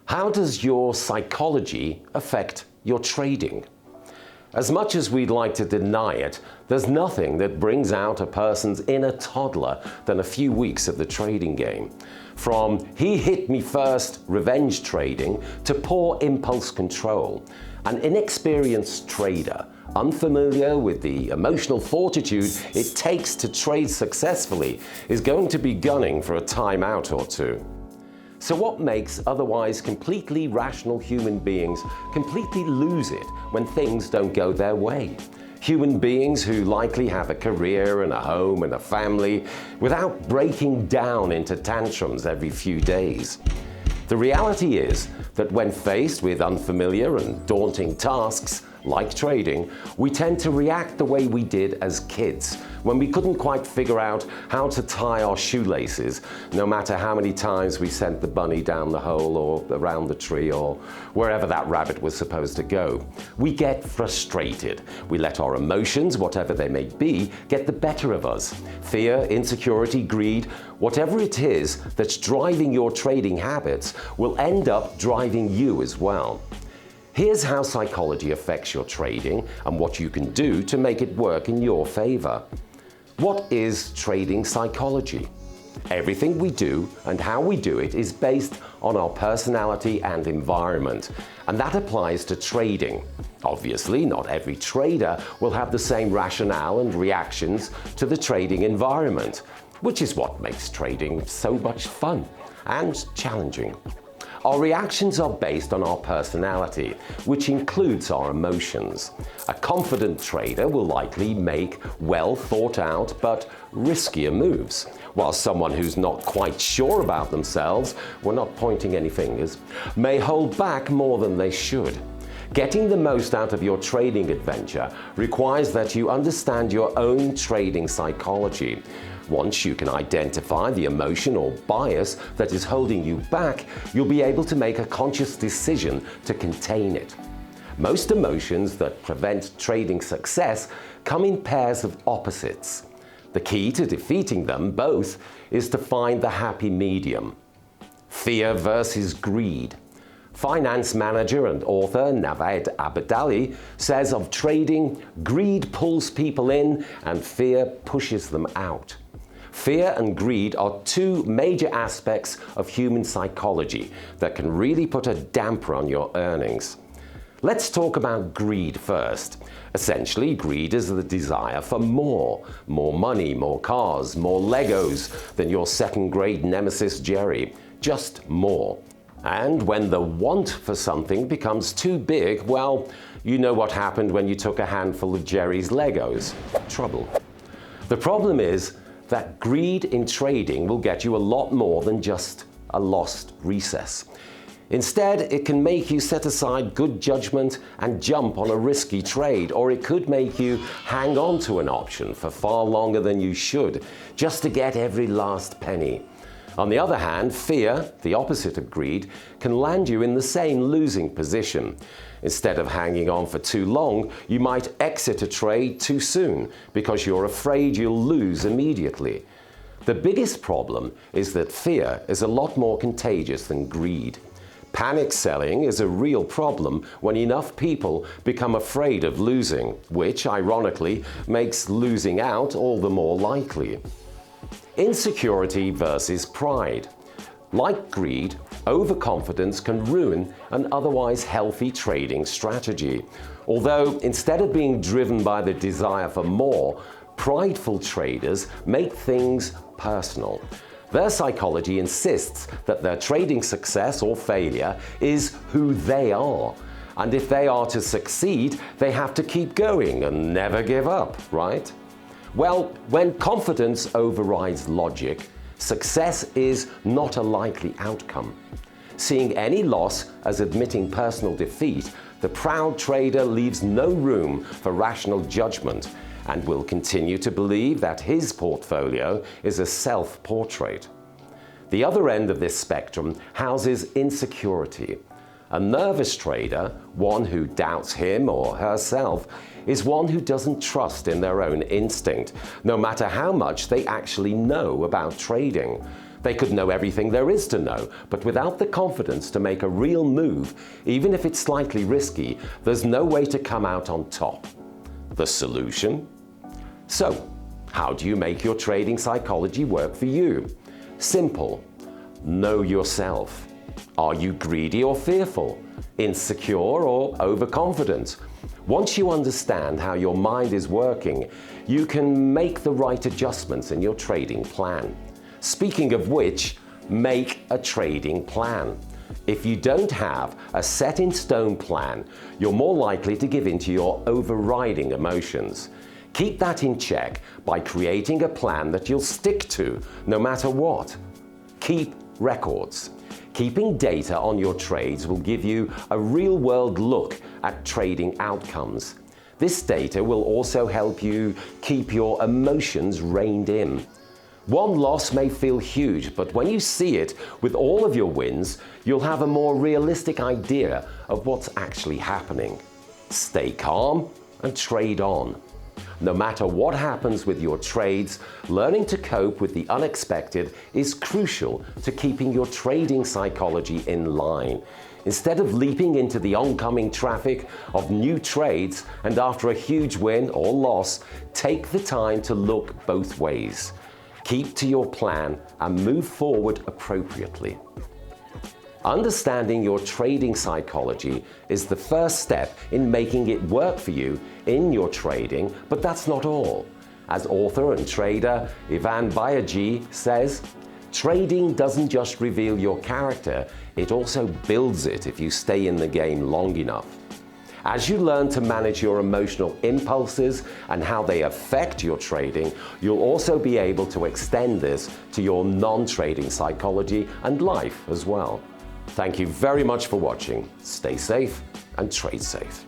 How does your psychology affect your trading? As much as we'd like to deny it, there's nothing that brings out a person's inner toddler than a few weeks of the trading game. From "he hit me first" revenge trading to poor impulse control. An inexperienced trader, unfamiliar with the emotional fortitude it takes to trade successfully, is going to be gunning for a timeout or two. So what makes otherwise completely rational human beings completely lose it when things don't go their way? Human beings who likely have a career and a home and a family without breaking down into tantrums every few days. The reality is that when faced with unfamiliar and daunting tasks, like trading, we tend to react the way we did as kids, when we couldn't quite figure out how to tie our shoelaces, no matter how many times we sent the bunny down the hole or around the tree or wherever that rabbit was supposed to go. We get frustrated. We let our emotions, whatever they may be, get the better of us. Fear, insecurity, greed, whatever it is that's driving your trading habits will end up driving you as well. Here's how psychology affects your trading and what you can do to make it work in your favor. What is trading psychology? Everything we do and how we do it is based on our personality and environment, and that applies to trading. Obviously, not every trader will have the same rationale and reactions to the trading environment, which is what makes trading so much fun and challenging. Our reactions are based on our personality, which includes our emotions. A confident trader will likely make well thought out but riskier moves, while someone who's not quite sure about themselves, we're not pointing any fingers, may hold back more than they should. Getting the most out of your trading adventure requires that you understand your own trading psychology. Once you can identify the emotion or bias that is holding you back, you'll be able to make a conscious decision to contain it. Most emotions that prevent trading success come in pairs of opposites. The key to defeating them both is to find the happy medium. Fear versus greed. Finance manager and author Yvan Byeajee says of trading, greed pulls people in and fear pushes them out. Fear and greed are two major aspects of human psychology that can really put a damper on your earnings. Let's talk about greed first. Essentially, greed is the desire for more money, more cars, more Legos than your second-grade nemesis Jerry. Just more. And when the want for something becomes too big, well, you know what happened when you took a handful of Jerry's Legos. Trouble. The problem is that greed in trading will get you a lot more than just a lost recess. Instead, it can make you set aside good judgment and jump on a risky trade, or it could make you hang on to an option for far longer than you should, just to get every last penny. On the other hand, fear, the opposite of greed, can land you in the same losing position. Instead of hanging on for too long, you might exit a trade too soon because you're afraid you'll lose immediately. The biggest problem is that fear is a lot more contagious than greed. Panic selling is a real problem when enough people become afraid of losing, which ironically makes losing out all the more likely. Insecurity versus pride. Like greed, overconfidence can ruin an otherwise healthy trading strategy. Although instead of being driven by the desire for more, prideful traders make things personal. Their psychology insists that their trading success or failure is who they are. And if they are to succeed, they have to keep going and never give up, right? Well, when confidence overrides logic, success is not a likely outcome. Seeing any loss as admitting personal defeat, the proud trader leaves no room for rational judgment and will continue to believe that his portfolio is a self-portrait. The other end of this spectrum houses insecurity. A nervous trader, one who doubts him or herself, is one who doesn't trust in their own instinct, no matter how much they actually know about trading. They could know everything there is to know, but without the confidence to make a real move, even if it's slightly risky, there's no way to come out on top. The solution? So, how do you make your trading psychology work for you? Simple. Know yourself. Are you greedy or fearful? Insecure or overconfident? Once you understand how your mind is working, you can make the right adjustments in your trading plan. Speaking of which, make a trading plan. If you don't have a set-in-stone plan, you're more likely to give in to your overriding emotions. Keep that in check by creating a plan that you'll stick to no matter what. Keep records. Keeping data on your trades will give you a real-world look at trading outcomes. This data will also help you keep your emotions reined in. One loss may feel huge, but when you see it with all of your wins, you'll have a more realistic idea of what's actually happening. Stay calm and trade on. No matter what happens with your trades, learning to cope with the unexpected is crucial to keeping your trading psychology in line. Instead of leaping into the oncoming traffic of new trades and after a huge win or loss, take the time to look both ways. Keep to your plan and move forward appropriately. Understanding your trading psychology is the first step in making it work for you in your trading, but that's not all. As author and trader Yvan Byeajee says, trading doesn't just reveal your character, it also builds it if you stay in the game long enough. As you learn to manage your emotional impulses and how they affect your trading, you'll also be able to extend this to your non-trading psychology and life as well. Thank you very much for watching. Stay safe and trade safe.